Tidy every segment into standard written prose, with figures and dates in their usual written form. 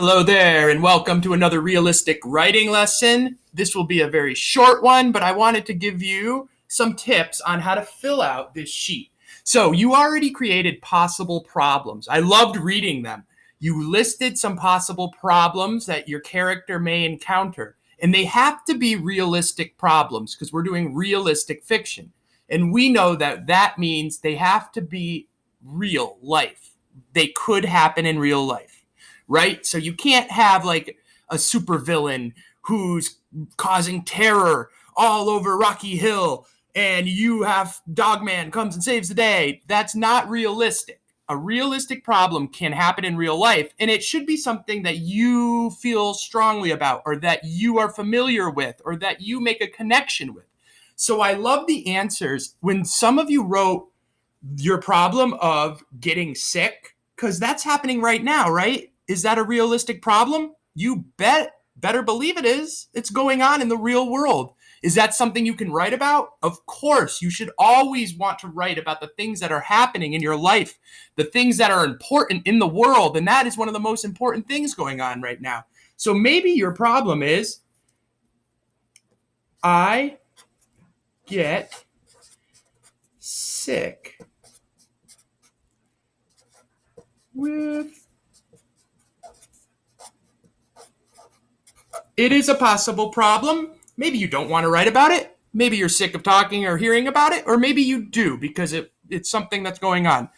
Hello there, and welcome to another realistic writing lesson. This will be a very short one, but I wanted to give you some tips on how to fill out this sheet. So, you already created possible problems. I loved reading them. You listed some possible problems that your character may encounter, and they have to be realistic problems because we're doing realistic fiction. And we know that that means they have to be real life. They could happen in real life, right? So you can't have like a supervillain who's causing terror all over Rocky Hill and you have Dogman comes and saves the day. That's not realistic. A realistic problem can happen in real life, and it should be something that you feel strongly about or that you are familiar with or that you make a connection with. So I love the answers when some of you wrote your problem of getting sick, because that's happening right now, right? Is that a realistic problem? You better believe it is. It's going on in the real world. Is that something you can write about? Of course, you should always want to write about the things that are happening in your life, the things that are important in the world, and that is one of the most important things going on right now. So maybe your problem is I get sick with. It is a possible problem. Maybe you don't want to write about it. Maybe you're sick of talking or hearing about it, or maybe you do because it's something that's going on.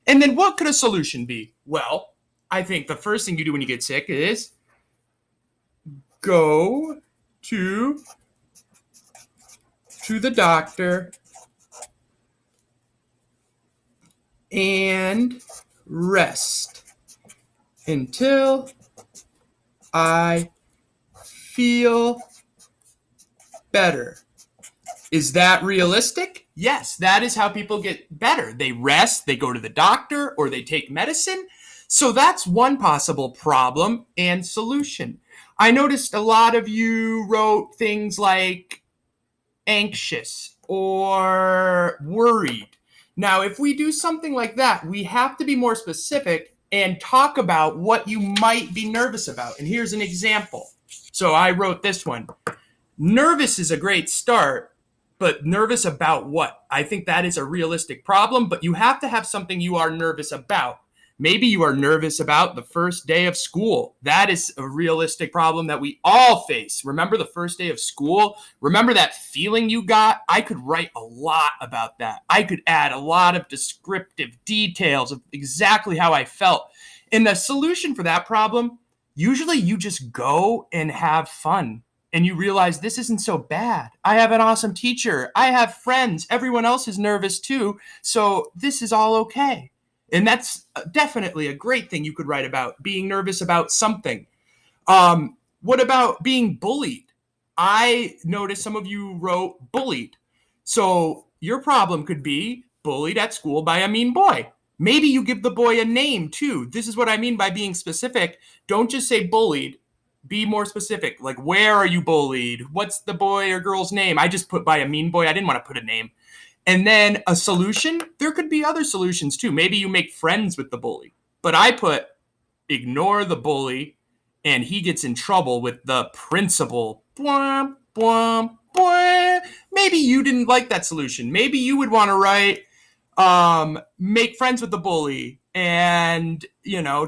And then what could a solution be? Well, I think the first thing you do when you get sick is go to the doctor and rest until I feel better. Is that realistic? Yes, that is how people get better. They rest, they go to the doctor, or they take medicine. So that's one possible problem and solution. I noticed a lot of you wrote things like anxious or worried. Now, if we do something like that, we have to be more specific and talk about what you might be nervous about. And here's an example. So I wrote this one. Nervous is a great start, but nervous about what? I think that is a realistic problem, but you have to have something you are nervous about. Maybe you are nervous about the first day of school. That is a realistic problem that we all face. Remember the first day of school? Remember that feeling you got? I could write a lot about that. I could add a lot of descriptive details of exactly how I felt. And the solution for that problem, usually you just go and have fun and you realize this isn't so bad. I have an awesome teacher. I have friends. Everyone else is nervous too. So this is all okay. And that's definitely a great thing you could write about, being nervous about something. What about being bullied? I noticed some of you wrote bullied. So your problem could be bullied at school by a mean boy. Maybe you give the boy a name too. This is what I mean by being specific. Don't just say bullied. Be more specific. Like, where are you bullied? What's the boy or girl's name? I just put by a mean boy. I didn't want to put a name. And then a solution, there could be other solutions too. Maybe you make friends with the bully. But I put ignore the bully and he gets in trouble with the principal. Bwomp, bwomp, bwomp. Maybe you didn't like that solution. Maybe you would want to write make friends with the bully and,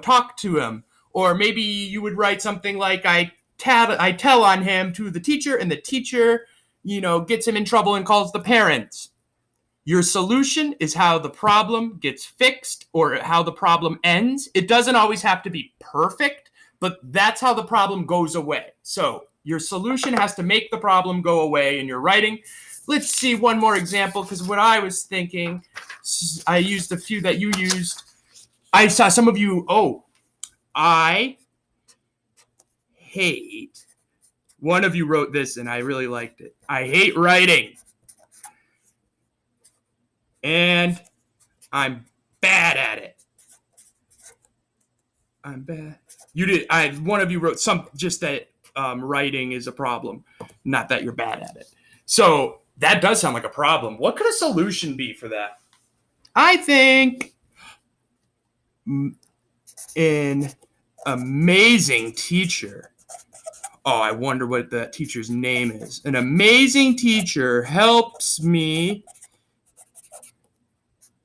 talk to him. Or maybe you would write something like I tell on him to the teacher and the teacher, gets him in trouble and calls the parents. Your solution is how the problem gets fixed or how the problem ends. It doesn't always have to be perfect, but that's how the problem goes away. So your solution has to make the problem go away in your writing. Let's see one more example, because what I was thinking, I used a few that you used. I saw some of you, I hate. One of you wrote this and I really liked it. I hate writing. And I'm bad at it. I'm bad. You did. One of you wrote just that writing is a problem, not that you're bad at it. So that does sound like a problem. What could a solution be for that? I think in amazing teacher. Oh, I wonder what that teacher's name is. An amazing teacher helps me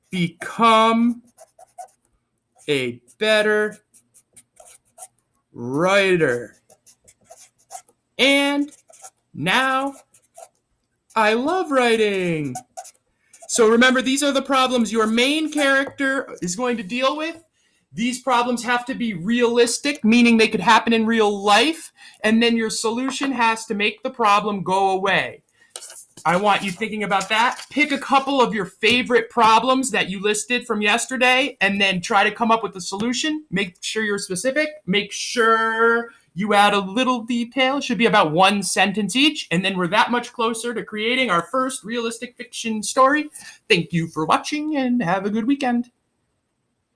become a better writer. And now I love writing. So remember, these are the problems your main character is going to deal with. These problems have to be realistic, meaning they could happen in real life, and then your solution has to make the problem go away. I want you thinking about that. Pick a couple of your favorite problems that you listed from yesterday, and then try to come up with a solution. Make sure you're specific. Make sure you add a little detail. It should be about 1 sentence each, and then we're that much closer to creating our first realistic fiction story. Thank you for watching, and have a good weekend.